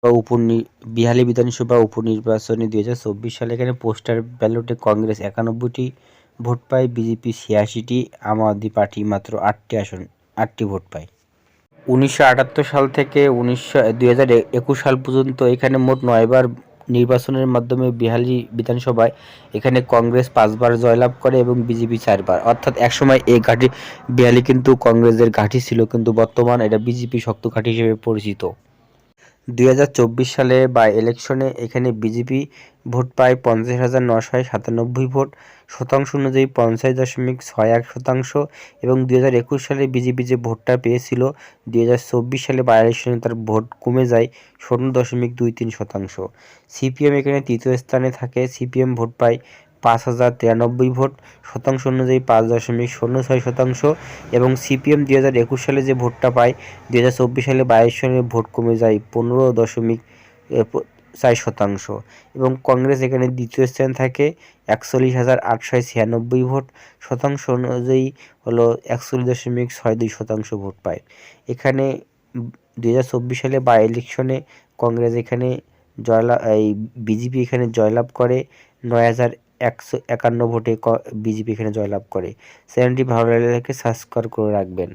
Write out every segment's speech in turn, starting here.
বা বিহালী বিধানসভা উপনির্বাচনে 2024 সালে এখানে পোস্টাল ব্যালটে কংগ্রেস 91টি ভোট পায়, বিজেপি 86টি, আম আদমি পার্টি মাত্র 8টি ভোট পায়। 1978 সাল থেকে 2021 সাল পর্যন্ত এখানে মোট 9বার নির্বাচনের মাধ্যমে বিহালী বিধানসভায় এখানে কংগ্রেস 5বার জয়লাভ করে এবং বিজেপি 4বার। অর্থাৎ একসময় এই ঘাঁটি বিহালী কিন্তু কংগ্রেসের ঘাঁটি ছিল, কিন্তু বর্তমান এটা বিজেপি শক্ত ঘাঁটি হিসেবে পরিচিত। 2024 সালে বাই ইলেকশনে এখানে বিজেপি ভোট পায় 50,997 ভোট, শতাংশ অনুযায়ী 50.61% এবং 2021 সালে বিজেপি যে ভোটটা পেয়েছিল 2024 সালে বাই ইলেকশনে তার ভোট কমে যায় 0.23%। সিপিএম এখানে তৃতীয় স্থানে থাকে, সিপিএম ভোট পায় 5,093 ভোট, শতাংশ অনুযায়ী 5.06% এবং সিপিএম 2021 সালে যে ভোটটা পায় 2024 সালে বাই ইলেকশনে ভোট কমে যায় 15.4% এবং কংগ্রেস এখানে দ্বিতীয় স্থানে থাকে 41,896 ভোট, শতাংশ অনুযায়ী হলো 41.62% ভোট পায়। এখানে 2024 সালে বাই ইলেকশনে কংগ্রেস এখানে বিজেপি এখানে জয়লাভ করে 9,151 ভোটে বিজেপি এখানে জয়লাভ করে। চ্যানেলটি ভালো লাগলে সাবস্ক্রাইব করে রাখবেন।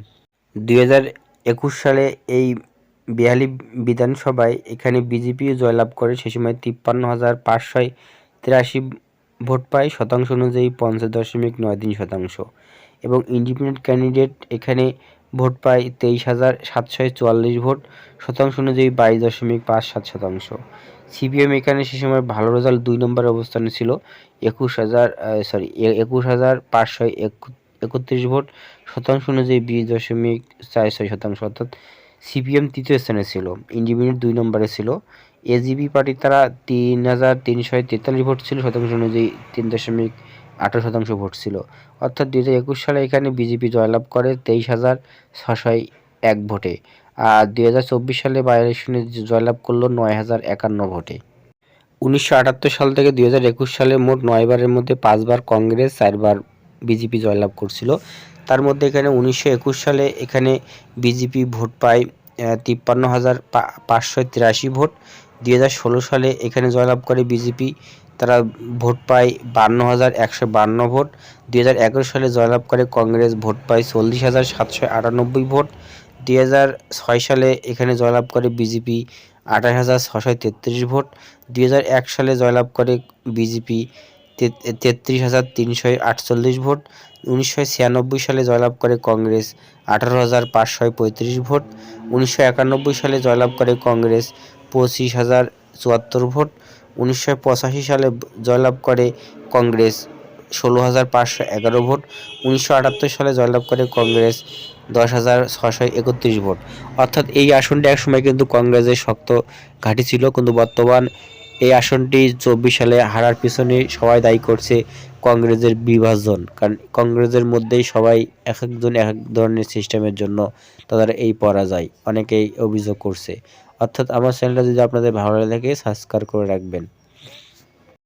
2021 সালে এই বিহালী বিধানসভায় এখানে বিজেপিও জয়লাভ করে, সে সময় 53,583 ভোট পায়, শতাংশ অনুযায়ী 50.93% এবং ইন্ডিপেন্ডেন্ট ক্যান্ডিডেট এখানে ভোট পায় 23,744 ভোট, শতাংশ অনুযায়ী 22.57%। সিপিএম এখানে সে সময় ভালো রেজাল্ট 2 নম্বর অবস্থানে ছিল, 21,531 ভোট, শতাংশ অনুযায়ী 20.46%। অর্থাৎ সিপিএম তৃতীয় স্থানে ছিল, ইন্ডিপেন্ডেন্ট 2 নম্বরে ছিল। এজিপি পার্টি তারা 3,343 ভোট ছিল, শতাংশ অনুযায়ী 3.18% ভোট ছিল। অর্থাৎ 2021 সালে এখানে বিজেপি জয়লাভ করে 23,601 ভোটে, আর 2024 সালে বাই ইলেকশনে জয়লাভ করলো 9,051 ভোটে। 1978 সাল থেকে 2021 সালে মোট 9বারের মধ্যে 5বার কংগ্রেস, 4বার বিজেপি জয়লাভ করছিল। তার মধ্যে এখানে 1921 সালে এখানে বিজেপি ভোট পায় 53,583 ভোট, 2016 সালে এখানে জয়লাভ করে বিজেপি, তারা ভোট পায় 52,152 ভোট, 2011 সালে জয়লাভ করে কংগ্রেস, ভোট পায় 40,798 ভোট, 2006 সালে এখানে জয়লাভ করে বিজেপি 28,633 ভোট, 2001 সালে জয়লাভ করে বিজেপি 33,348 ভোট, 1996 সালে জয়লাভ করে কংগ্রেস 18,535 ভোট, 1991 সালে জয়লাভ করে কংগ্রেস 25,074 ভোট, 1985 সালে জয়লাভ করে কংগ্রেস 16,511 ভোট, 1978 সালে জয়লাভ করে কংগ্রেস 10,631 ভোট। অর্থাৎ এই আসনটি একসময় কিন্তু কংগ্রেসের শক্ত ঘাঁটি ছিল, কিন্তু বর্তমান এই আসনটি 24 সালে হারার পিছনে সবাই দায়ী করছে কংগ্রেসের বিভাজন, কারণ কংগ্রেসের মধ্যেই সবাই এক একজন এক এক ধরনের সিস্টেমের জন্য তাদের এই পরাজয় অনেকেই অভিযোগ করছে। অর্থাৎ আমার চ্যানেলটা যদি আপনাদের ভালো লাগে সাবস্ক্রাইব করে রাখবেন।